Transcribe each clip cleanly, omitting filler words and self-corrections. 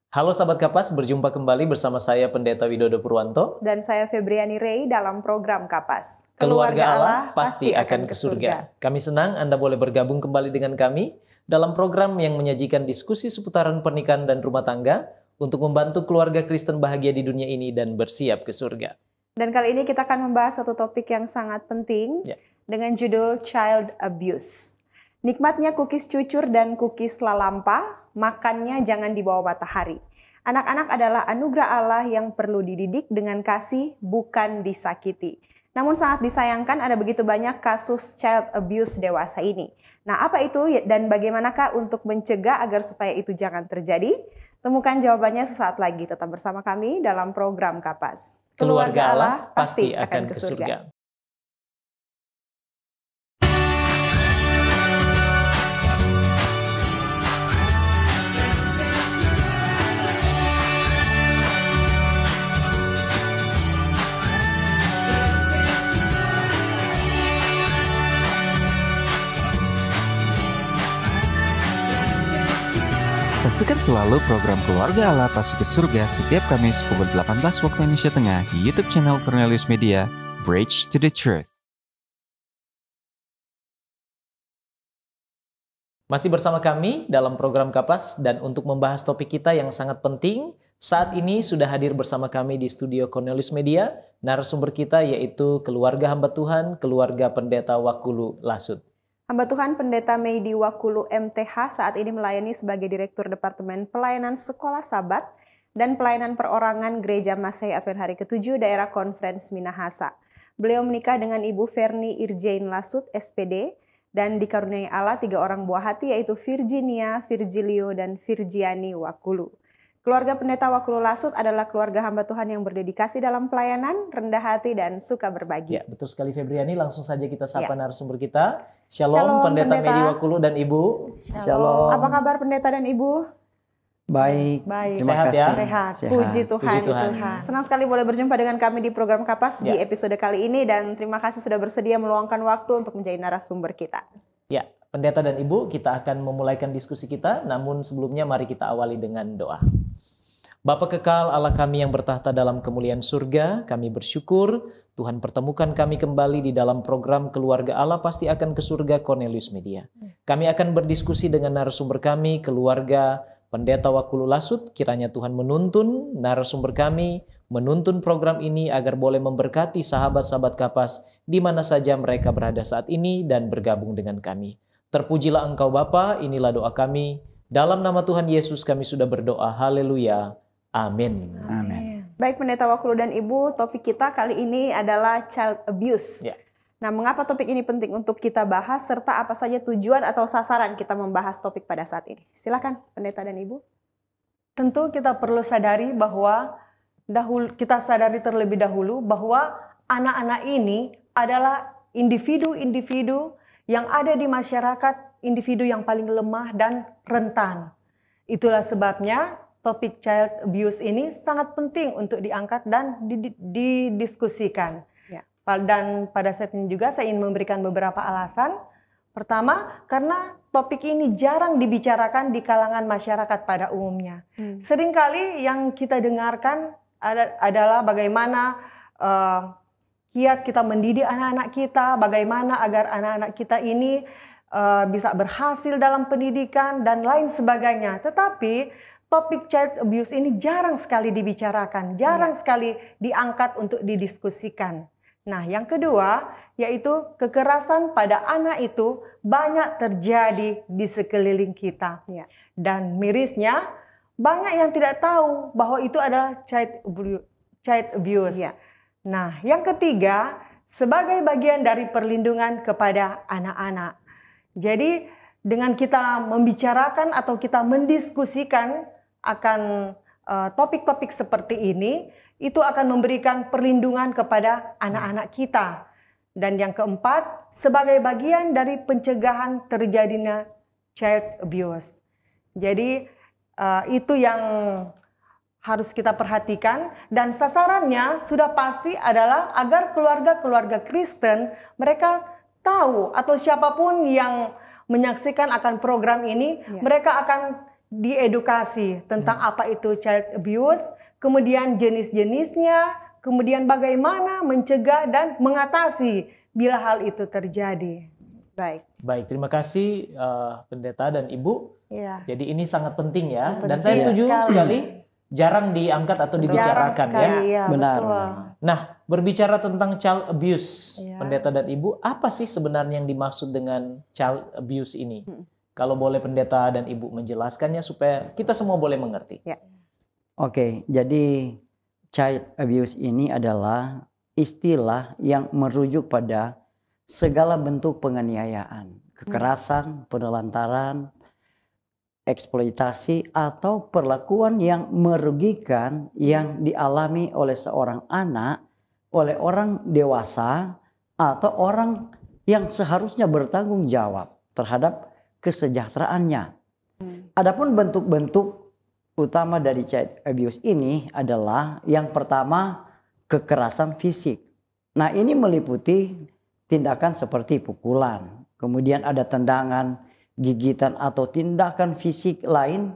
Halo sahabat Kapas, berjumpa kembali bersama saya Pendeta Widodo Purwanto. Dan saya Febriani Rey dalam program Kapas. Keluarga Allah pasti akan ke surga. Kami senang Anda boleh bergabung kembali dengan kami dalam program yang menyajikan diskusi seputaran pernikahan dan rumah tangga untuk membantu keluarga Kristen bahagia di dunia ini dan bersiap ke surga. Dan kali ini kita akan membahas satu topik yang sangat penting dengan judul Child Abuse. Nikmatnya cookies cucur dan cookies lalampa, makannya jangan di bawah matahari. Anak-anak adalah anugerah Allah yang perlu dididik dengan kasih, bukan disakiti. Namun sangat disayangkan ada begitu banyak kasus child abuse dewasa ini. Nah, apa itu dan bagaimanakah untuk mencegah agar supaya itu jangan terjadi? Temukan jawabannya sesaat lagi. Tetap bersama kami dalam program Kapas. Keluarga Allah pasti akan ke surga. Saksikan selalu program Keluarga Allah Pasti ke Surga setiap Kamis pukul 18 waktu Indonesia Tengah di YouTube channel Cornelius Media, Bridge to the Truth. Masih bersama kami dalam program Kapas dan untuk membahas topik kita yang sangat penting, saat ini sudah hadir bersama kami di studio Cornelius Media, narasumber kita yaitu keluarga hamba Tuhan, keluarga Pendeta Wakulu Lasut. Hamba Tuhan Pendeta Meidi Wakulu MTH saat ini melayani sebagai Direktur Departemen Pelayanan Sekolah Sabat dan Pelayanan Perorangan Gereja Masehi Advent Hari ke-7 Daerah Konferensi Minahasa. Beliau menikah dengan Ibu Ferni Irjain Lasut, SPD, dan dikaruniai Allah 3 orang buah hati yaitu Virginia, Virgilio, dan Virgiani Wakulu. Keluarga Pendeta Wakulu Lasut adalah keluarga hamba Tuhan yang berdedikasi dalam pelayanan, rendah hati, dan suka berbagi. Ya, betul sekali Febriani. Langsung saja kita sapa narasumber kita. Shalom Pendeta Meidi Wakulu dan Ibu. Shalom. Apa kabar Pendeta dan Ibu? Baik. Terima Sehat kasih. Ya? Sehat. Puji Tuhan. Puji Tuhan. Senang sekali boleh berjumpa dengan kami di program Kapas di episode kali ini. Dan terima kasih sudah bersedia meluangkan waktu untuk menjadi narasumber kita. Ya, Pendeta dan Ibu, kita akan memulaikan diskusi kita. Namun sebelumnya mari kita awali dengan doa. Bapa kekal Allah kami yang bertahta dalam kemuliaan surga, kami bersyukur Tuhan pertemukan kami kembali di dalam program Keluarga Allah Pasti Akan ke Surga Cornelius Media. Kami akan berdiskusi dengan narasumber kami, keluarga Pendeta Wakulu Lasut. Kiranya Tuhan menuntun narasumber kami, menuntun program ini agar boleh memberkati sahabat-sahabat Kapas di mana saja mereka berada saat ini dan bergabung dengan kami. Terpujilah Engkau Bapa, inilah doa kami. Dalam nama Tuhan Yesus kami sudah berdoa. Haleluya. Amin. Amin. Baik Pendeta Wakulu dan Ibu, topik kita kali ini adalah child abuse. Nah, mengapa topik ini penting untuk kita bahas serta apa saja tujuan atau sasaran kita membahas topik pada saat ini? Silakan Pendeta dan Ibu. Tentu kita perlu sadari bahwa kita sadari terlebih dahulu bahwa anak-anak ini adalah individu-individu yang ada di masyarakat, individu yang paling lemah dan rentan. Itulah sebabnya topik child abuse ini sangat penting untuk diangkat dan didiskusikan. Dan pada saat ini juga saya ingin memberikan beberapa alasan. Pertama, karena topik ini jarang dibicarakan di kalangan masyarakat pada umumnya. Seringkali yang kita dengarkan adalah bagaimana kiat kita mendidik anak-anak kita, bagaimana agar anak-anak kita ini bisa berhasil dalam pendidikan dan lain sebagainya. Tetapi topik child abuse ini jarang sekali dibicarakan, jarang sekali diangkat untuk didiskusikan. Nah, yang kedua yaitu kekerasan pada anak itu banyak terjadi di sekeliling kita. Dan mirisnya banyak yang tidak tahu bahwa itu adalah child abuse. Nah, yang ketiga sebagai bagian dari perlindungan kepada anak-anak. Jadi dengan kita membicarakan atau kita mendiskusikan akan topik-topik seperti ini, itu akan memberikan perlindungan kepada anak-anak kita. Dan yang keempat, sebagai bagian dari pencegahan terjadinya child abuse. Jadi itu yang harus kita perhatikan, dan sasarannya sudah pasti adalah agar keluarga-keluarga Kristen mereka tahu, atau siapapun yang menyaksikan akan program ini, mereka akan diedukasi tentang apa itu child abuse, kemudian jenis-jenisnya, kemudian bagaimana mencegah dan mengatasi bila hal itu terjadi. Baik, terima kasih Pendeta dan Ibu. Ya. Jadi ini sangat penting ya, Penting dan saya setuju sekali. Jarang diangkat atau dibicarakan ya. Benar. Nah, berbicara tentang child abuse, Ya. Pendeta dan Ibu, apa sih sebenarnya yang dimaksud dengan child abuse ini? Kalau boleh Pendeta dan Ibu menjelaskannya supaya kita semua boleh mengerti. Ya. Oke, jadi child abuse ini adalah istilah yang merujuk pada segala bentuk penganiayaan, kekerasan, penelantaran, eksploitasi atau perlakuan yang merugikan yang dialami oleh seorang anak, oleh orang dewasa atau orang yang seharusnya bertanggung jawab terhadap kesejahteraannya. Adapun bentuk-bentuk utama dari child abuse ini adalah yang pertama kekerasan fisik. Nah, ini meliputi tindakan seperti pukulan, kemudian ada tendangan, gigitan atau tindakan fisik lain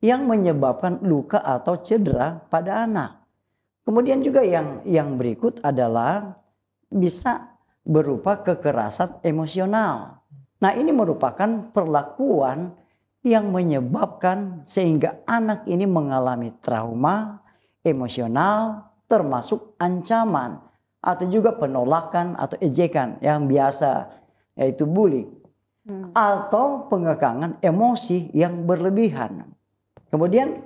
yang menyebabkan luka atau cedera pada anak. Kemudian juga yang berikut adalah bisa berupa kekerasan emosional. Nah, ini merupakan perlakuan yang menyebabkan sehingga anak ini mengalami trauma emosional termasuk ancaman atau juga penolakan atau ejekan yang biasa yaitu bullying. Atau pengekangan emosi yang berlebihan. Kemudian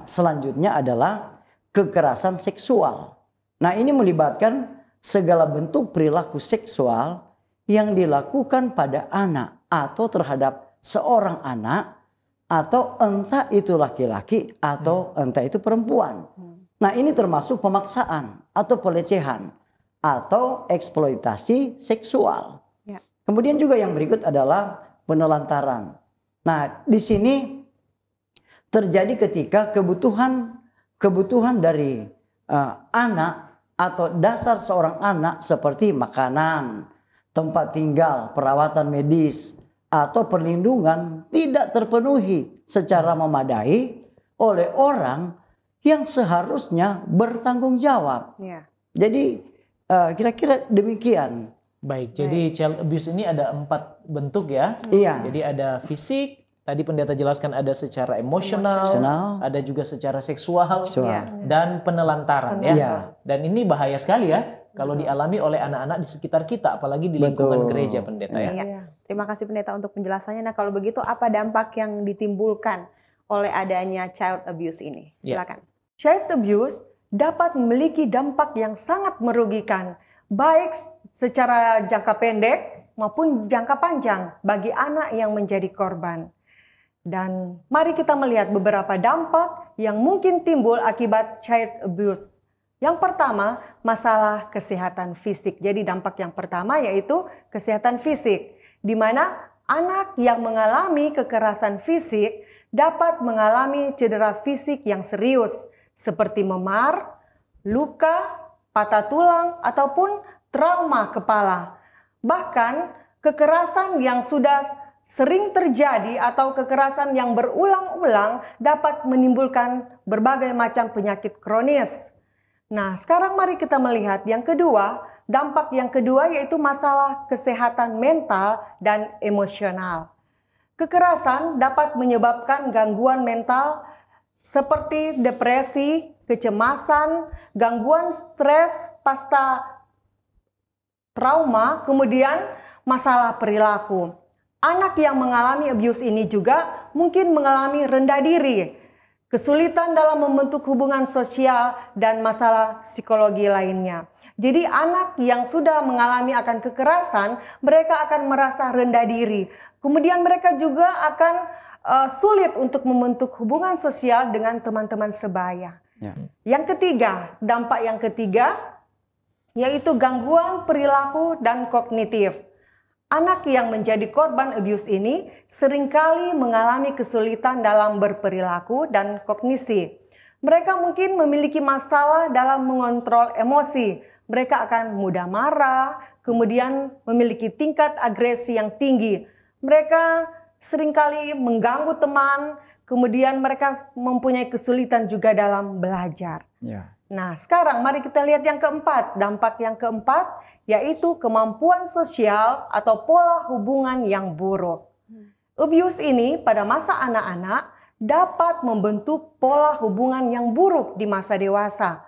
selanjutnya adalah kekerasan seksual. Nah, ini melibatkan segala bentuk perilaku seksual yang dilakukan pada anak atau terhadap seorang anak atau entah itu laki-laki atau entah itu perempuan. Nah, ini termasuk pemaksaan atau pelecehan atau eksploitasi seksual. Kemudian juga yang berikut adalah penelantaran. Nah, di sini terjadi ketika kebutuhan dari anak atau dasar seorang anak seperti makanan, tempat tinggal, perawatan medis, atau perlindungan tidak terpenuhi secara memadai oleh orang yang seharusnya bertanggung jawab. Jadi kira-kira demikian. Baik, jadi child abuse ini ada 4 bentuk ya. Iya. Jadi ada fisik, tadi Pendeta jelaskan ada secara emosional, ada juga secara seksual, dan penelantaran ya. Iya. Dan ini bahaya sekali ya kalau dialami oleh anak-anak di sekitar kita, apalagi di lingkungan gereja, Pendeta ya. Terima kasih Pendeta untuk penjelasannya. Nah, kalau begitu apa dampak yang ditimbulkan oleh adanya child abuse ini? Silakan. Child abuse dapat memiliki dampak yang sangat merugikan, baik secara jangka pendek maupun jangka panjang bagi anak yang menjadi korban. Dan mari kita melihat beberapa dampak yang mungkin timbul akibat child abuse. Yang pertama, masalah kesehatan fisik. Jadi dampak yang pertama yaitu kesehatan fisik, di mana anak yang mengalami kekerasan fisik dapat mengalami cedera fisik yang serius seperti memar, luka, patah tulang, ataupun trauma kepala. Bahkan kekerasan yang sudah sering terjadi atau kekerasan yang berulang-ulang dapat menimbulkan berbagai macam penyakit kronis. Nah, sekarang mari kita melihat yang kedua, dampak yang kedua yaitu masalah kesehatan mental dan emosional. Kekerasan dapat menyebabkan gangguan mental seperti depresi, kecemasan, gangguan stres pasca trauma, kemudian masalah perilaku. Anak yang mengalami abuse ini juga mungkin mengalami rendah diri, kesulitan dalam membentuk hubungan sosial, dan masalah psikologi lainnya. Jadi anak yang sudah mengalami akan kekerasan, mereka akan merasa rendah diri. Kemudian mereka juga akan sulit untuk membentuk hubungan sosial dengan teman-teman sebaya. Yang ketiga, dampak yang ketiga, yaitu gangguan perilaku dan kognitif. Anak yang menjadi korban abuse ini seringkali mengalami kesulitan dalam berperilaku dan kognisi. Mereka mungkin memiliki masalah dalam mengontrol emosi. Mereka akan mudah marah, kemudian memiliki tingkat agresi yang tinggi. Mereka seringkali mengganggu teman, kemudian mereka mempunyai kesulitan juga dalam belajar. Ya. Nah, sekarang mari kita lihat yang keempat. Dampak yang keempat yaitu kemampuan sosial atau pola hubungan yang buruk. Abuse ini pada masa anak-anak dapat membentuk pola hubungan yang buruk di masa dewasa.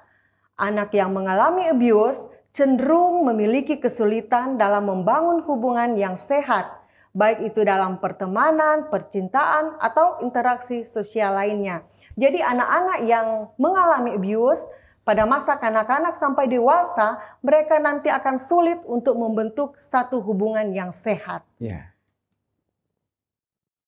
Anak yang mengalami abuse cenderung memiliki kesulitan dalam membangun hubungan yang sehat, baik itu dalam pertemanan, percintaan, atau interaksi sosial lainnya. Jadi anak-anak yang mengalami abuse pada masa kanak-kanak sampai dewasa, mereka nanti akan sulit untuk membentuk satu hubungan yang sehat. Ya.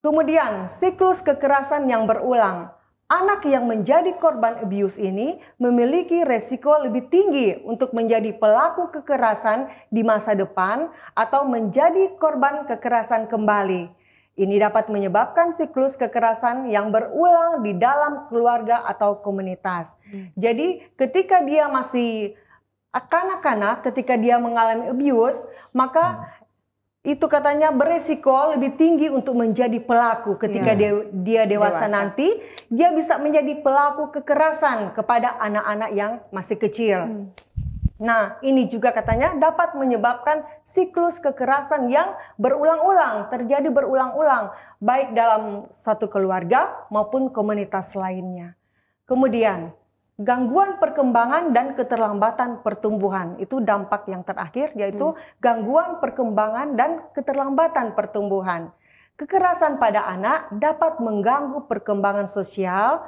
Kemudian, siklus kekerasan yang berulang. Anak yang menjadi korban abuse ini memiliki resiko lebih tinggi untuk menjadi pelaku kekerasan di masa depan atau menjadi korban kekerasan kembali. Ini dapat menyebabkan siklus kekerasan yang berulang di dalam keluarga atau komunitas. Jadi ketika dia masih kanak-kanak, ketika dia mengalami abuse, maka itu katanya beresiko lebih tinggi untuk menjadi pelaku. Ketika dia dewasa nanti, dia bisa menjadi pelaku kekerasan kepada anak-anak yang masih kecil. Nah, ini juga katanya dapat menyebabkan siklus kekerasan yang berulang-ulang, terjadi berulang-ulang, baik dalam satu keluarga maupun komunitas lainnya. Kemudian, gangguan perkembangan dan keterlambatan pertumbuhan. Itu dampak yang terakhir, yaitu gangguan perkembangan dan keterlambatan pertumbuhan. Kekerasan pada anak dapat mengganggu perkembangan sosial,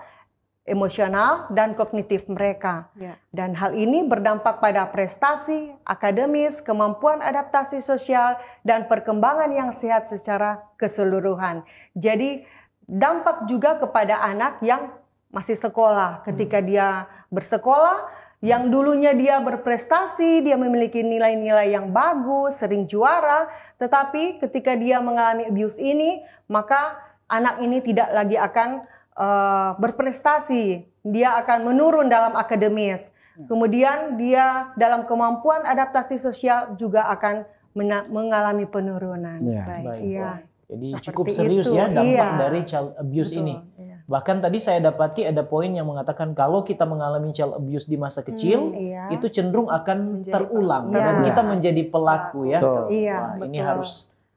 emosional, dan kognitif mereka. Dan hal ini berdampak pada prestasi, akademis, kemampuan adaptasi sosial, dan perkembangan yang sehat secara keseluruhan. Jadi dampak juga kepada anak yang masih sekolah. Ketika dia bersekolah, yang dulunya dia berprestasi, dia memiliki nilai-nilai yang bagus, sering juara, tetapi ketika dia mengalami abuse ini, maka anak ini tidak lagi akan berprestasi, dia akan menurun dalam akademis. Kemudian dia dalam kemampuan adaptasi sosial juga akan mengalami penurunan. Baik. Iya. Jadi Seperti cukup serius itu. ya dampak Iya. dari child abuse Betul. ini. Iya. Bahkan tadi saya dapati ada poin yang mengatakan kalau kita mengalami child abuse di masa kecil, Iya. itu cenderung akan Menjadi terulang pelaku. dan Iya. kita menjadi pelaku ya. Betul. Iya, Wah, ini betul. harus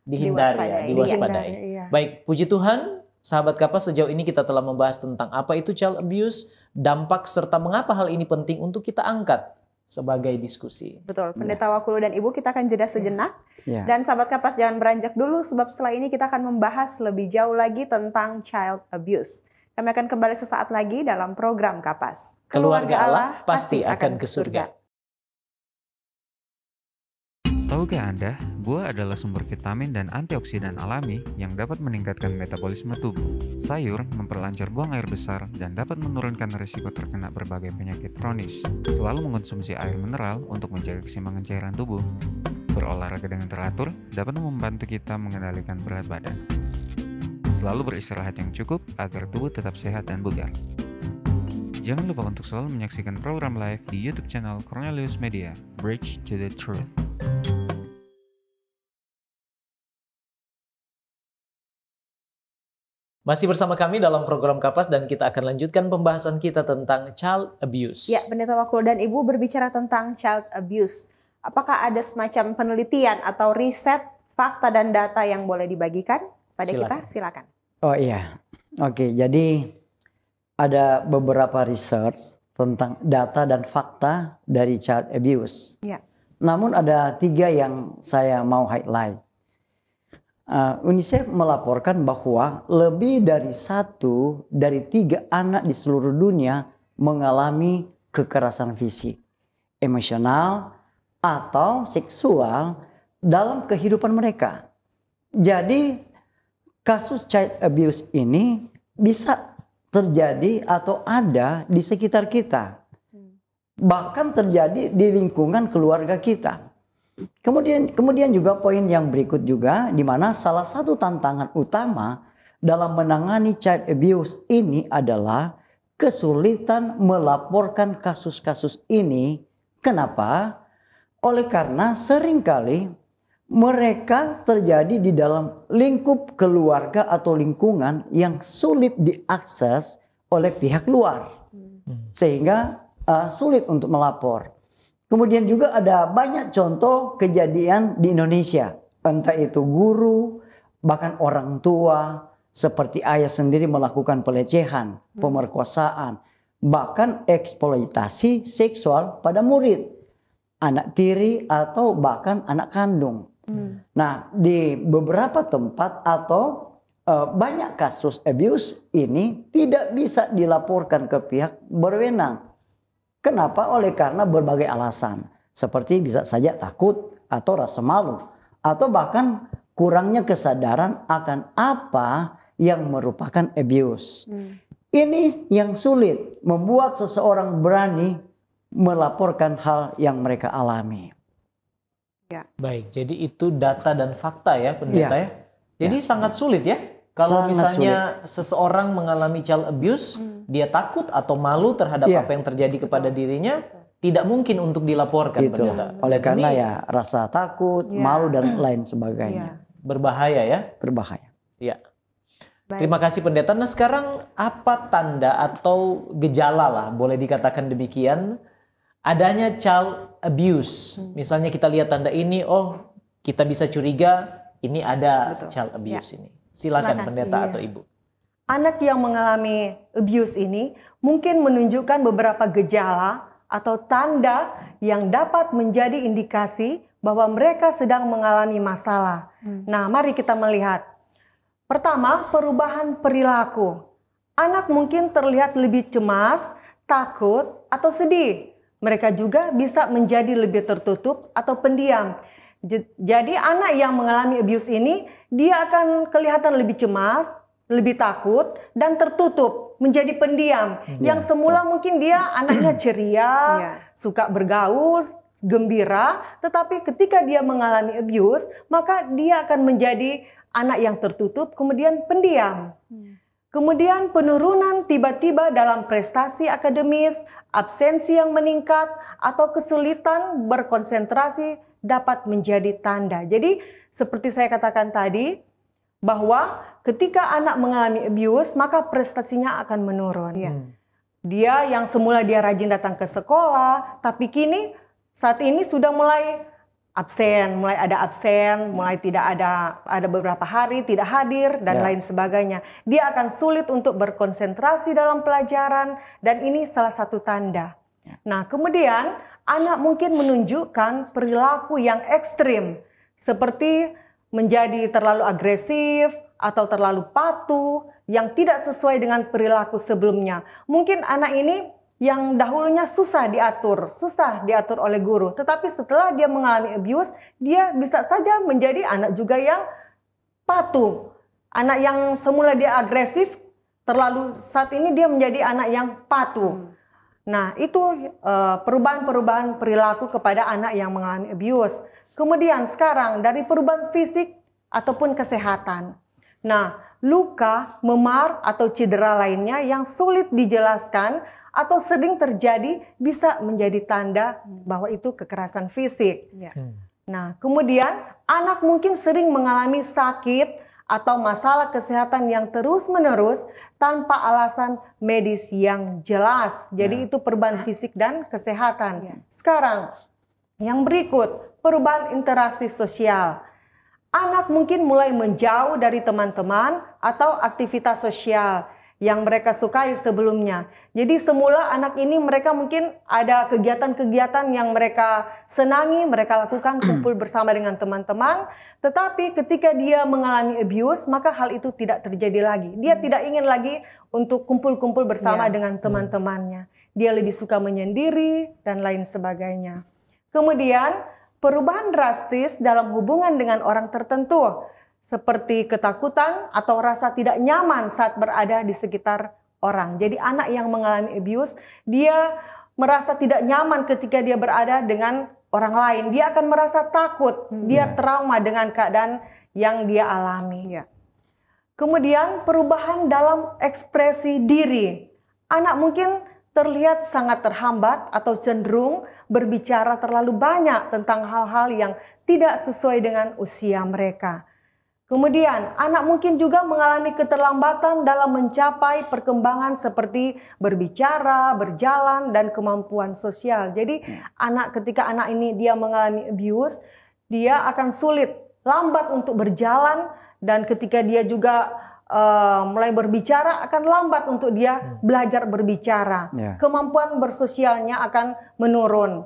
dihindari ya, diwaspadai. Iya. Baik, puji Tuhan, sahabat Kapas, sejauh ini kita telah membahas tentang apa itu child abuse, dampak serta mengapa hal ini penting untuk kita angkat sebagai diskusi. Betul, Pendeta Wakulu dan Ibu, kita akan jeda sejenak. Ya. Dan sahabat Kapas jangan beranjak dulu, sebab setelah ini kita akan membahas lebih jauh lagi tentang child abuse. Kami akan kembali sesaat lagi dalam program Kapas. Keluarga Allah pasti akan ke surga. Tahukah Anda, buah adalah sumber vitamin dan antioksidan alami yang dapat meningkatkan metabolisme tubuh. Sayur memperlancar buang air besar dan dapat menurunkan risiko terkena berbagai penyakit kronis. Selalu mengkonsumsi air mineral untuk menjaga keseimbangan cairan tubuh. Berolahraga dengan teratur dapat membantu kita mengendalikan berat badan. Selalu beristirahat yang cukup agar tubuh tetap sehat dan bugar. Jangan lupa untuk selalu menyaksikan program live di YouTube channel Cornelius Media, Bridge to the Truth. Masih bersama kami dalam program Kapas dan kita akan lanjutkan pembahasan kita tentang child abuse. Ya, Pendeta Wakulu dan Ibu berbicara tentang child abuse. Apakah ada semacam penelitian atau riset, fakta dan data yang boleh dibagikan pada kita? Silakan. Oh iya, oke. Jadi ada beberapa research tentang data dan fakta dari child abuse. Ya. Namun ada 3 yang saya mau highlight. UNICEF melaporkan bahwa lebih dari 1 dari 3 anak di seluruh dunia mengalami kekerasan fisik, emosional, atau seksual dalam kehidupan mereka. Jadi kasus child abuse ini bisa terjadi atau ada di sekitar kita. Bahkan terjadi di lingkungan keluarga kita. Kemudian juga poin yang berikut juga, di mana salah satu tantangan utama dalam menangani child abuse ini adalah kesulitan melaporkan kasus-kasus ini. Kenapa? Oleh karena seringkali mereka terjadi di dalam lingkup keluarga atau lingkungan yang sulit diakses oleh pihak luar, sehingga sulit untuk melapor. Kemudian juga ada banyak contoh kejadian di Indonesia, entah itu guru, bahkan orang tua, seperti ayah sendiri melakukan pelecehan, pemerkosaan, bahkan eksploitasi seksual pada murid, anak tiri atau bahkan anak kandung. Nah, di beberapa tempat atau banyak kasus abuse ini tidak bisa dilaporkan ke pihak berwenang. Kenapa? Oleh karena berbagai alasan. Seperti bisa saja takut atau rasa malu. Atau bahkan kurangnya kesadaran akan apa yang merupakan abuse. Ini yang sulit membuat seseorang berani melaporkan hal yang mereka alami. Ya. Baik, jadi itu data dan fakta ya pendeta ya. Jadi Ya. sangat sulit ya. Kalau Sangat misalnya seseorang mengalami child abuse, dia takut atau malu terhadap Ya. apa yang terjadi kepada dirinya, tidak mungkin untuk dilaporkan Gitu. pendeta. Oleh karena Ini ya rasa takut, Ya. malu dan lain sebagainya. berbahaya ya. Berbahaya. Ya. Baik. Terima kasih pendeta. Nah sekarang apa tanda atau gejala lah, boleh dikatakan demikian, adanya child abuse. Misalnya kita lihat tanda ini, oh kita bisa curiga ini ada Betul. child abuse Ya. ini. Silakan Silakan. pendeta Iya. atau ibu. Anak yang mengalami abuse ini mungkin menunjukkan beberapa gejala atau tanda yang dapat menjadi indikasi bahwa mereka sedang mengalami masalah. Nah, mari kita melihat. Pertama, perubahan perilaku. Anak mungkin terlihat lebih cemas, takut, atau sedih. Mereka juga bisa menjadi lebih tertutup atau pendiam. Jadi anak yang mengalami abuse ini, dia akan kelihatan lebih cemas, lebih takut, dan tertutup, menjadi pendiam. Yang semula mungkin dia anaknya ceria, Ya. suka bergaul, gembira, tetapi ketika dia mengalami abuse, maka dia akan menjadi anak yang tertutup, kemudian pendiam. Kemudian penurunan tiba-tiba dalam prestasi akademis, absensi yang meningkat, atau kesulitan berkonsentrasi dapat menjadi tanda. Jadi seperti saya katakan tadi, bahwa ketika anak mengalami abuse, maka prestasinya akan menurun. Dia yang semula dia rajin datang ke sekolah, tapi kini saat ini sudah mulai absen, mulai tidak ada beberapa hari tidak hadir dan lain sebagainya. Dia akan sulit untuk berkonsentrasi dalam pelajaran dan ini salah satu tanda. Nah, kemudian anak mungkin menunjukkan perilaku yang ekstrim seperti menjadi terlalu agresif atau terlalu patuh yang tidak sesuai dengan perilaku sebelumnya. Mungkin anak ini yang dahulunya susah diatur oleh guru. Tetapi setelah dia mengalami abuse, dia bisa saja menjadi anak juga yang patuh. Anak yang semula dia agresif, saat ini dia menjadi anak yang patuh. Nah, itu perubahan-perubahan perilaku kepada anak yang mengalami abuse. Kemudian sekarang dari perubahan fisik ataupun kesehatan. Nah, luka, memar, atau cedera lainnya yang sulit dijelaskan atau sering terjadi bisa menjadi tanda bahwa itu kekerasan fisik. Nah, kemudian anak mungkin sering mengalami sakit atau masalah kesehatan yang terus-menerus tanpa alasan medis yang jelas. Jadi itu perubahan fisik dan kesehatan. Sekarang, yang berikut, perubahan interaksi sosial. Anak mungkin mulai menjauh dari teman-teman atau aktivitas sosial yang mereka sukai sebelumnya. Jadi semula anak ini mereka mungkin ada kegiatan-kegiatan yang mereka senangi, mereka lakukan kumpul bersama dengan teman-teman. Tetapi ketika dia mengalami abuse, maka hal itu tidak terjadi lagi. Dia tidak ingin lagi untuk kumpul-kumpul bersama dengan teman-temannya. Dia lebih suka menyendiri dan lain sebagainya. Kemudian perubahan drastis dalam hubungan dengan orang tertentu. Seperti ketakutan atau rasa tidak nyaman saat berada di sekitar orang. Jadi anak yang mengalami abuse, dia merasa tidak nyaman ketika dia berada dengan orang lain. Dia akan merasa takut, dia trauma dengan keadaan yang dia alami. Kemudian perubahan dalam ekspresi diri. Anak mungkin terlihat sangat terhambat atau cenderung berbicara terlalu banyak tentang hal-hal yang tidak sesuai dengan usia mereka. Kemudian, anak mungkin juga mengalami keterlambatan dalam mencapai perkembangan seperti berbicara, berjalan, dan kemampuan sosial. Jadi, ketika anak ini dia mengalami abuse, dia akan sulit, lambat untuk berjalan, dan ketika dia juga mulai berbicara akan lambat untuk dia belajar berbicara. Kemampuan bersosialnya akan menurun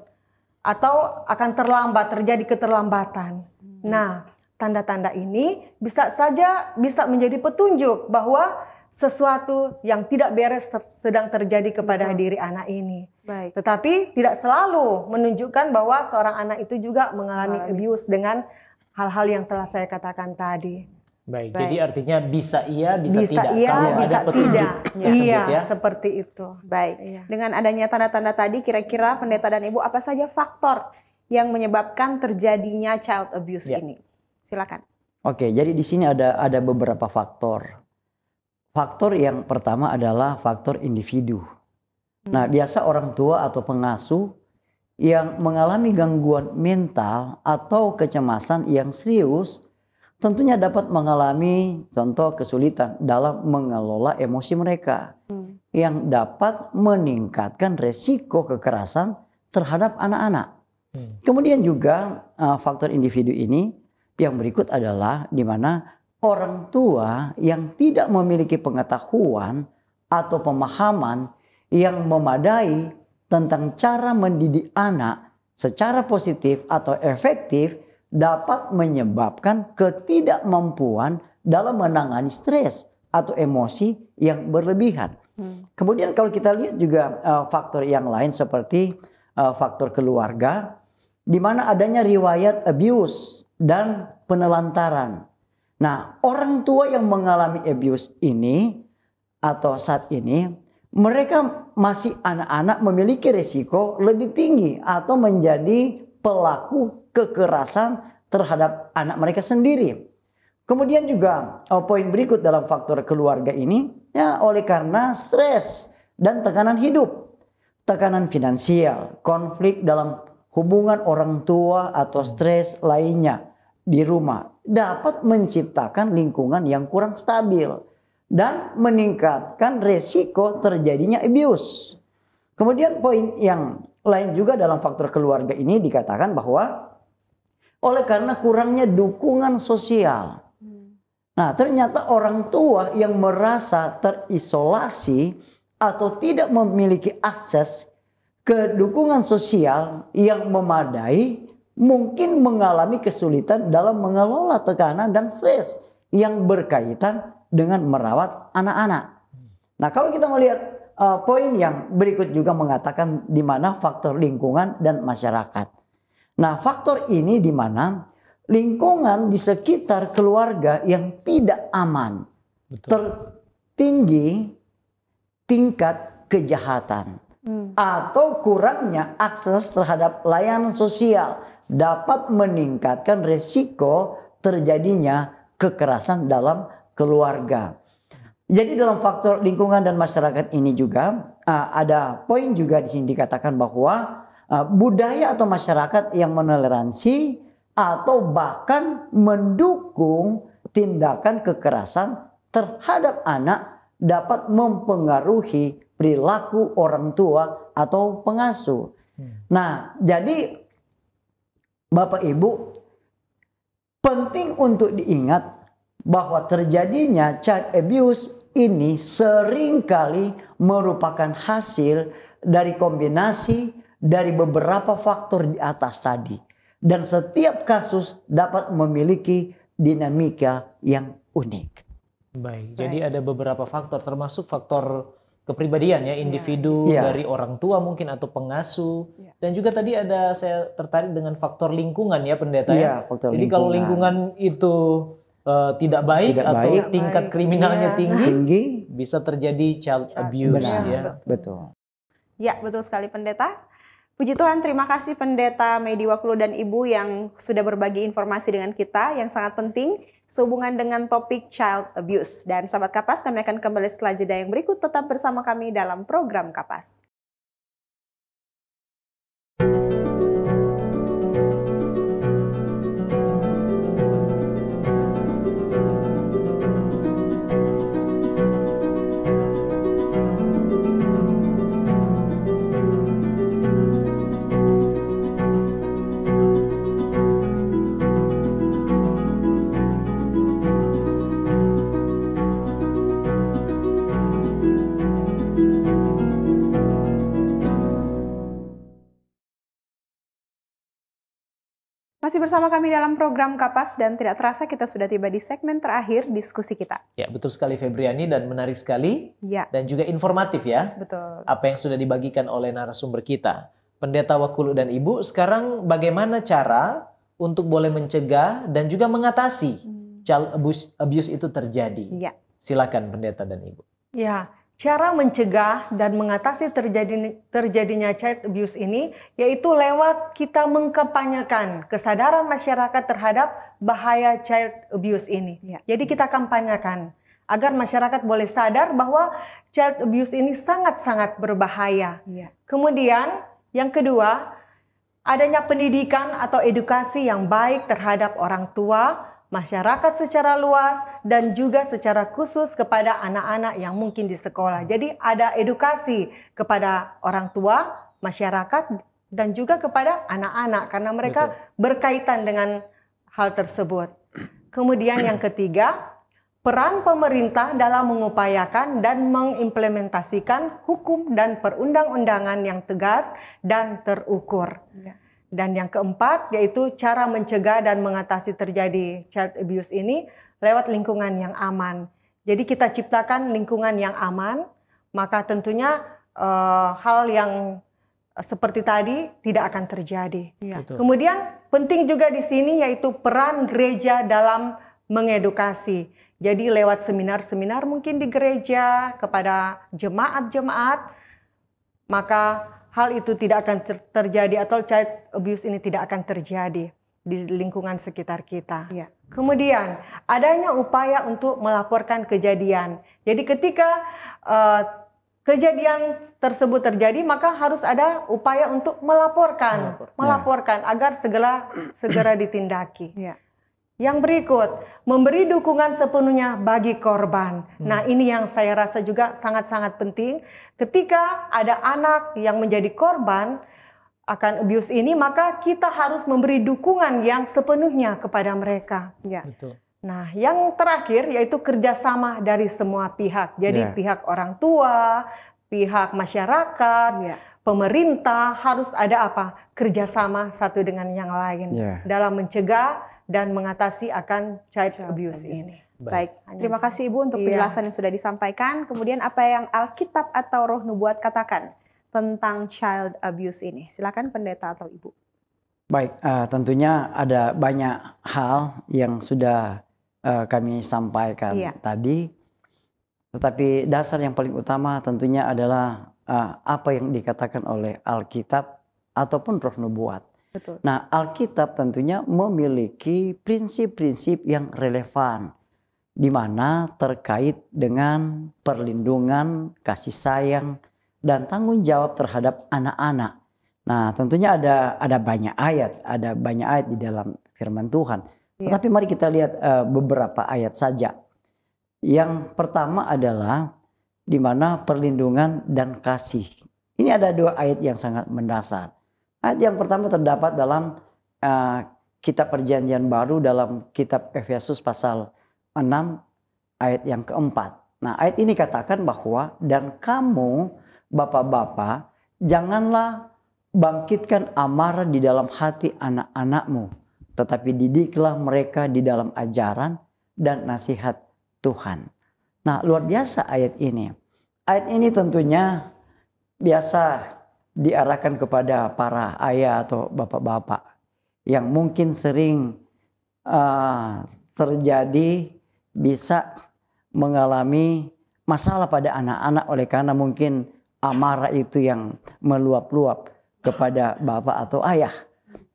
atau akan terlambat, terjadi keterlambatan. Nah, tanda-tanda ini bisa menjadi petunjuk bahwa sesuatu yang tidak beres sedang terjadi kepada diri anak ini. Baik. Tetapi tidak selalu menunjukkan bahwa seorang anak itu juga mengalami abuse dengan hal-hal yang telah saya katakan tadi. Baik. Jadi artinya bisa iya, bisa tidak. Iya, Kalau bisa ada petunjuk tidak. tersebut Iya, ya. seperti itu. Baik. Iya. Dengan adanya tanda-tanda tadi, kira-kira pendeta dan ibu apa saja faktor yang menyebabkan terjadinya child abuse ini? Silakan. Oke, jadi di sini ada beberapa faktor. Faktor yang pertama adalah faktor individu. Nah, biasa orang tua atau pengasuh yang mengalami gangguan mental atau kecemasan yang serius tentunya dapat mengalami contoh kesulitan dalam mengelola emosi mereka yang dapat meningkatkan resiko kekerasan terhadap anak-anak. Kemudian juga faktor individu ini yang berikut adalah di mana orang tua yang tidak memiliki pengetahuan atau pemahaman yang memadai tentang cara mendidik anak secara positif atau efektif dapat menyebabkan ketidakmampuan dalam menangani stres atau emosi yang berlebihan. Kemudian kalau kita lihat juga faktor yang lain seperti faktor keluarga, di mana adanya riwayat abuse dan penelantaran. Nah, orang tua yang mengalami abuse ini atau saat ini, mereka masih anak-anak memiliki risiko lebih tinggi atau menjadi pelaku kekerasan terhadap anak mereka sendiri. Kemudian juga poin berikut dalam faktor keluarga ini, ya oleh karena stres dan tekanan hidup, tekanan finansial, konflik dalam hubungan orang tua atau stres lainnya di rumah dapat menciptakan lingkungan yang kurang stabil dan meningkatkan resiko terjadinya abuse. Kemudian poin yang lain juga dalam faktor keluarga ini dikatakan bahwa oleh karena kurangnya dukungan sosial. Nah, ternyata orang tua yang merasa terisolasi atau tidak memiliki akses ke dukungan sosial yang memadai mungkin mengalami kesulitan dalam mengelola tekanan dan stres yang berkaitan dengan merawat anak-anak. Nah, kalau kita melihat poin yang berikut juga mengatakan di mana faktor lingkungan dan masyarakat. Nah, faktor ini di mana lingkungan di sekitar keluarga yang tidak aman, tertinggi tingkat kejahatan, atau kurangnya akses terhadap layanan sosial dapat meningkatkan resiko terjadinya kekerasan dalam keluarga. Jadi dalam faktor lingkungan dan masyarakat ini juga ada poin juga di sini dikatakan bahwa budaya atau masyarakat yang menoleransi atau bahkan mendukung tindakan kekerasan terhadap anak dapat mempengaruhi perilaku orang tua atau pengasuh. Nah, jadi Bapak Ibu, penting untuk diingat bahwa terjadinya child abuse ini seringkali merupakan hasil dari kombinasi dari beberapa faktor di atas tadi. Dan setiap kasus dapat memiliki dinamika yang unik. Baik, jadi ada beberapa faktor termasuk faktor kepribadian ya, individu dari orang tua mungkin atau pengasuh. Dan juga tadi ada saya tertarik dengan faktor lingkungan ya pendeta ya. Jadi kalau lingkungan itu tidak baik atau tingkat kriminalnya tinggi, bisa terjadi child abuse ya. Betul. Ya, betul sekali pendeta. Puji Tuhan, terima kasih Pendeta Medi Wakulu dan Ibu yang sudah berbagi informasi dengan kita yang sangat penting sehubungan dengan topik child abuse. Dan sahabat Kapas, kami akan kembali setelah jeda yang berikut, tetap bersama kami dalam program Kapas. Masih bersama kami dalam program Kapas dan tidak terasa kita sudah tiba di segmen terakhir diskusi kita. Ya, betul sekali Febriani dan menarik sekali. Ya. Dan juga informatif ya. Betul. Apa yang sudah dibagikan oleh narasumber kita. Pendeta Wakulu dan Ibu, sekarang bagaimana cara untuk boleh mencegah dan juga mengatasi child abuse itu terjadi? Ya. Silakan Pendeta dan Ibu. Ya, cara mencegah dan mengatasi terjadinya child abuse ini yaitu lewat kita mengkampanyekan kesadaran masyarakat terhadap bahaya child abuse ini. Ya. Jadi kita kampanyekan agar masyarakat boleh sadar bahwa child abuse ini sangat-sangat berbahaya. Ya. Kemudian yang kedua, adanya pendidikan atau edukasi yang baik terhadap orang tua, masyarakat secara luas, dan juga secara khusus kepada anak-anak yang mungkin di sekolah. Jadi ada edukasi kepada orang tua, masyarakat, dan juga kepada anak-anak karena mereka berkaitan dengan hal tersebut. Kemudian yang ketiga, peran pemerintah dalam mengupayakan dan mengimplementasikan hukum dan perundang-undangan yang tegas dan terukur. Ya. Dan yang keempat yaitu cara mencegah dan mengatasi terjadi child abuse ini lewat lingkungan yang aman. Jadi kita ciptakan lingkungan yang aman, maka tentunya hal yang seperti tadi tidak akan terjadi. Ya. Kemudian penting juga di sini yaitu peran gereja dalam mengedukasi. Jadi lewat seminar-seminar mungkin di gereja kepada jemaat-jemaat, maka hal itu tidak akan terjadi atau child abuse ini tidak akan terjadi di lingkungan sekitar kita. Ya. Kemudian adanya upaya untuk melaporkan kejadian. Jadi ketika kejadian tersebut terjadi maka harus ada upaya untuk melaporkan agar segera ditindaki. Ya. Yang berikut, memberi dukungan sepenuhnya bagi korban. Nah, ini yang saya rasa juga sangat-sangat penting. Ketika ada anak yang menjadi korban akan abuse ini, maka kita harus memberi dukungan yang sepenuhnya kepada mereka. Ya. Betul. Nah, yang terakhir yaitu kerjasama dari semua pihak. Jadi pihak orang tua, pihak masyarakat, pemerintah harus ada apa? Kerjasama satu dengan yang lain dalam mencegah dan mengatasi akan child abuse ini. Baik, terima kasih Ibu untuk penjelasan yang sudah disampaikan. Kemudian apa yang Alkitab atau Roh Nubuat katakan tentang child abuse ini? Silakan Pendeta atau Ibu. Baik, tentunya ada banyak hal yang sudah kami sampaikan tadi. Tetapi dasar yang paling utama tentunya adalah apa yang dikatakan oleh Alkitab ataupun Roh Nubuat. Betul. Nah, Alkitab tentunya memiliki prinsip-prinsip yang relevan di mana terkait dengan perlindungan, kasih sayang, dan tanggung jawab terhadap anak-anak. Nah, tentunya ada banyak ayat di dalam firman Tuhan. Tetapi mari kita lihat beberapa ayat saja. Yang pertama adalah di mana perlindungan dan kasih. Ini ada dua ayat yang sangat mendasar. Ayat yang pertama terdapat dalam kitab Perjanjian Baru dalam kitab Efesus pasal 6 ayat yang keempat. Nah, ayat ini katakan bahwa dan kamu bapak-bapak janganlah bangkitkan amarah di dalam hati anak-anakmu, tetapi didiklah mereka di dalam ajaran dan nasihat Tuhan. Nah, luar biasa ayat ini. Ayat ini tentunya biasa diarahkan kepada para ayah atau bapak-bapak yang mungkin sering terjadi bisa mengalami masalah pada anak-anak oleh karena mungkin amarah itu yang meluap-luap kepada bapak atau ayah.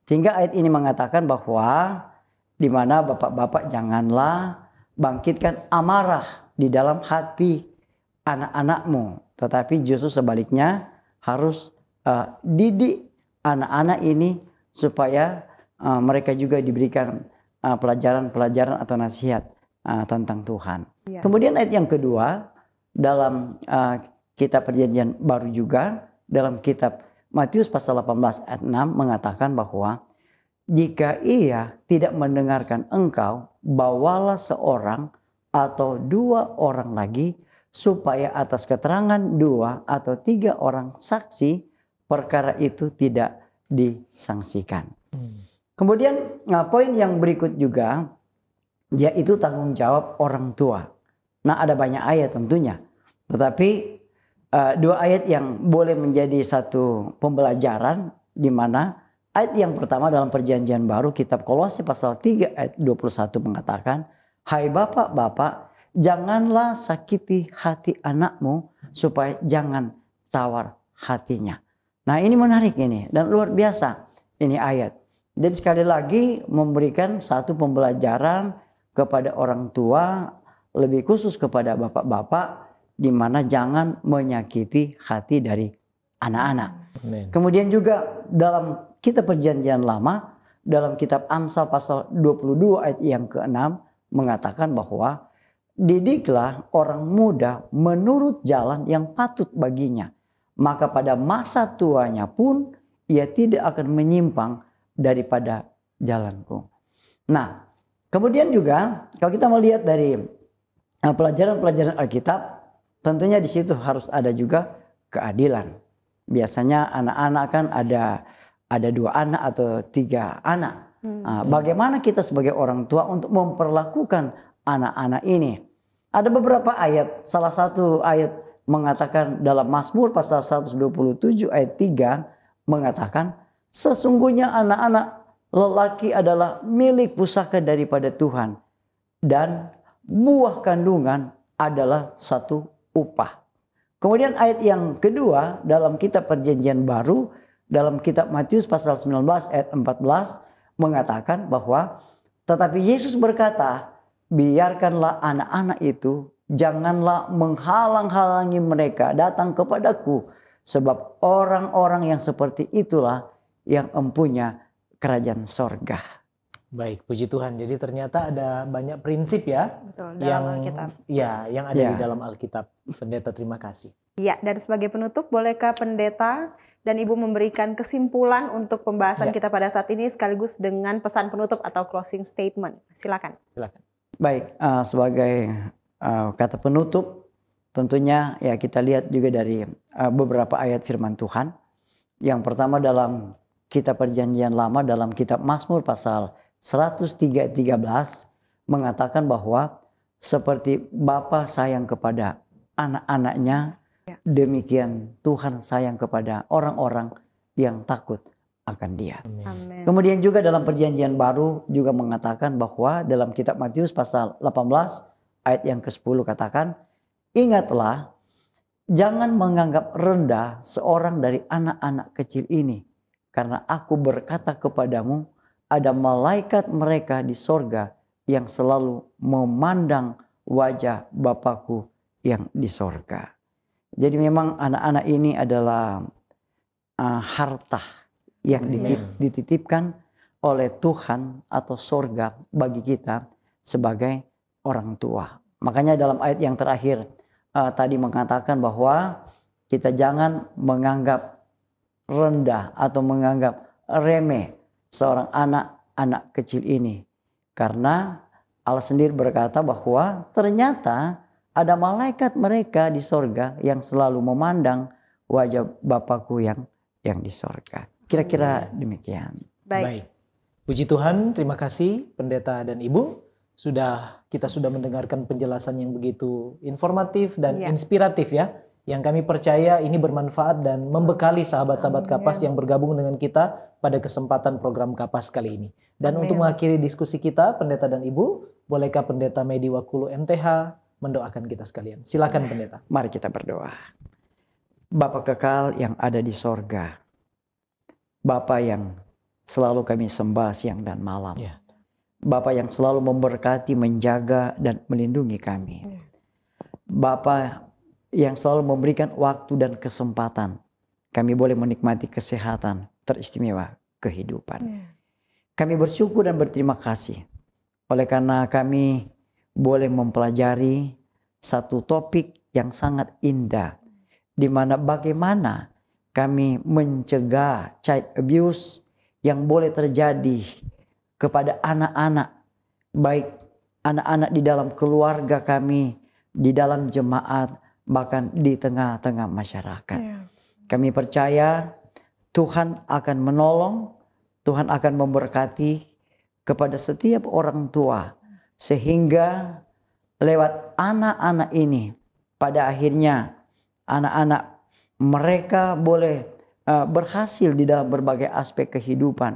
Sehingga ayat ini mengatakan bahwa di mana bapak-bapak janganlah bangkitkan amarah di dalam hati anak-anakmu, tetapi justru sebaliknya harus didik anak-anak ini supaya mereka juga diberikan pelajaran-pelajaran atau nasihat tentang Tuhan. Kemudian ayat yang kedua dalam kitab Perjanjian Baru juga dalam kitab Matius pasal 18 ayat 6 mengatakan bahwa jika ia tidak mendengarkan engkau, bawalah seorang atau dua orang lagi supaya atas keterangan 2 atau 3 orang saksi perkara itu tidak disangsikan. Kemudian poin yang berikut juga yaitu tanggung jawab orang tua. Nah, ada banyak ayat tentunya, tetapi dua ayat yang boleh menjadi satu pembelajaran, di mana ayat yang pertama dalam Perjanjian Baru kitab Kolose pasal 3 ayat 21 mengatakan, "Hai bapak-bapak, janganlah sakiti hati anakmu supaya jangan tawar hatinya." Nah, ini menarik ini dan luar biasa ini ayat. Jadi sekali lagi memberikan satu pembelajaran kepada orang tua, lebih khusus kepada bapak-bapak, di mana jangan menyakiti hati dari anak-anak. Amen. Kemudian juga dalam kitab Perjanjian Lama, dalam kitab Amsal pasal 22 ayat yang ke-6 mengatakan bahwa didiklah orang muda menurut jalan yang patut baginya, maka pada masa tuanya pun ia tidak akan menyimpang daripada jalanku. Nah, kemudian juga kalau kita melihat dari pelajaran-pelajaran Alkitab, tentunya di situ harus ada juga keadilan. Biasanya anak-anak kan ada 2 anak atau 3 anak. Bagaimana kita sebagai orang tua untuk memperlakukan anak-anak ini? Ada beberapa ayat. Salah satu ayat mengatakan dalam Mazmur pasal 127 ayat 3 mengatakan, sesungguhnya anak-anak lelaki adalah milik pusaka daripada Tuhan, dan buah kandungan adalah satu upah. Kemudian ayat yang kedua dalam kitab Perjanjian Baru, dalam kitab Matius pasal 19 ayat 14 mengatakan bahwa, tetapi Yesus berkata, biarkanlah anak-anak itu, janganlah menghalang-halangi mereka datang kepadaku, sebab orang-orang yang seperti itulah yang empunya kerajaan sorga. Baik, puji Tuhan. Jadi ternyata ada banyak prinsip ya. Betul, dalam Alkitab. Ya, yang ada di dalam Alkitab. Pendeta, terima kasih. Ya, dan sebagai penutup, bolehkah pendeta dan Ibu memberikan kesimpulan untuk pembahasan kita pada saat ini sekaligus dengan pesan penutup atau closing statement? Silakan. Silakan. Baik, sebagai kata penutup, tentunya ya kita lihat juga dari beberapa ayat firman Tuhan. Yang pertama dalam kitab Perjanjian Lama, dalam kitab Mazmur pasal 103 ayat 13 mengatakan bahwa seperti Bapa sayang kepada anak-anaknya, demikian Tuhan sayang kepada orang-orang yang takut akan Dia. Amen. Kemudian juga dalam Perjanjian Baru juga mengatakan bahwa dalam kitab Matius pasal 18 ayat yang ke-10 katakan, ingatlah, jangan menganggap rendah seorang dari anak-anak kecil ini, karena aku berkata kepadamu, ada malaikat mereka di sorga yang selalu memandang wajah Bapakku yang di sorga. Jadi memang anak-anak ini adalah harta yang dititipkan oleh Tuhan atau sorga bagi kita sebagai orang tua. Makanya dalam ayat yang terakhir tadi mengatakan bahwa kita jangan menganggap rendah atau menganggap remeh seorang anak kecil ini. Karena Allah sendiri berkata bahwa ternyata ada malaikat mereka di sorga yang selalu memandang wajah Bapakku yang di sorga. Kira-kira demikian. Baik. Puji Tuhan, terima kasih pendeta dan ibu. Kita sudah mendengarkan penjelasan yang begitu informatif dan inspiratif ya. Yang kami percaya ini bermanfaat dan membekali sahabat-sahabat Kapas yang bergabung dengan kita pada kesempatan program Kapas kali ini. Dan untuk mengakhiri diskusi kita, pendeta dan ibu, bolehkah pendeta Medi Wakulu MTH mendoakan kita sekalian? Silakan pendeta. Mari kita berdoa. Bapa kekal yang ada di sorga, Bapa yang selalu kami sembah siang dan malam, Bapa yang selalu memberkati, menjaga dan melindungi kami, Bapa yang selalu memberikan waktu dan kesempatan kami boleh menikmati kesehatan teristimewa kehidupan. Kami bersyukur dan berterima kasih oleh karena kami boleh mempelajari satu topik yang sangat indah, di mana bagaimana kami mencegah child abuse yang boleh terjadi kepada anak-anak, baik anak-anak di dalam keluarga kami, di dalam jemaat, bahkan di tengah-tengah masyarakat. Kami percaya Tuhan akan menolong Tuhan akan memberkati kepada setiap orang tua, sehingga lewat anak-anak ini pada akhirnya anak-anak mereka boleh berhasil di dalam berbagai aspek kehidupan.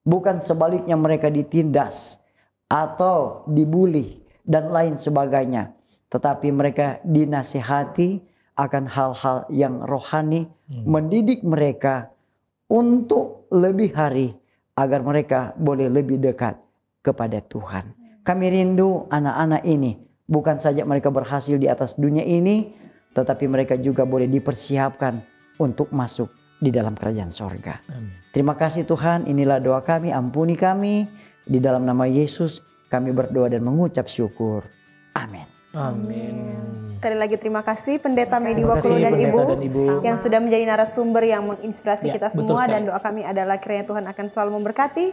Bukan sebaliknya mereka ditindas atau dibully dan lain sebagainya, tetapi mereka dinasihati akan hal-hal yang rohani, mendidik mereka untuk lebih hari agar mereka boleh lebih dekat kepada Tuhan. Kami rindu anak-anak ini bukan saja mereka berhasil di atas dunia ini, tetapi mereka juga boleh dipersiapkan untuk masuk di dalam kerajaan sorga. Terima kasih Tuhan, inilah doa kami, ampuni kami. Di dalam nama Yesus kami berdoa dan mengucap syukur. Amin. Amin. Sekali lagi terima kasih Pendeta Medi Terima kasih, Wakulo dan Pendeta Ibu dan Ibu. yang sudah menjadi narasumber yang menginspirasi Ya, kita betul semua, sekali. dan doa kami adalah kiranya Tuhan akan selalu memberkati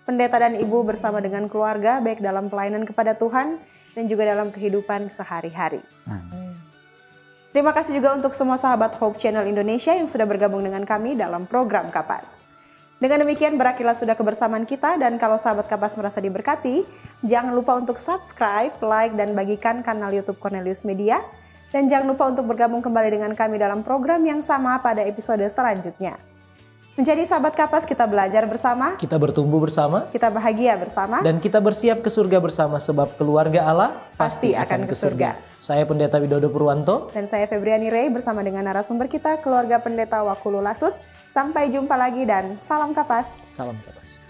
Pendeta dan Ibu bersama dengan keluarga, baik dalam pelayanan kepada Tuhan dan juga dalam kehidupan sehari-hari. Terima kasih juga untuk semua sahabat Hope Channel Indonesia yang sudah bergabung dengan kami dalam program Kapas. Dengan demikian berakhirlah sudah kebersamaan kita, dan kalau sahabat Kapas merasa diberkati, jangan lupa untuk subscribe, like, dan bagikan kanal YouTube Cornelius Media. Dan jangan lupa untuk bergabung kembali dengan kami dalam program yang sama pada episode selanjutnya. Menjadi sahabat Kapas, kita belajar bersama, Kita bertumbuh bersama, kita bahagia bersama, dan kita bersiap ke surga bersama, sebab keluarga Allah pasti akan ke surga. Saya Pendeta Widodo Purwanto. Dan saya Febriani Rey bersama dengan narasumber kita, keluarga Pendeta Wakulo Lasut. Sampai jumpa lagi dan salam Kapas. Salam Kapas.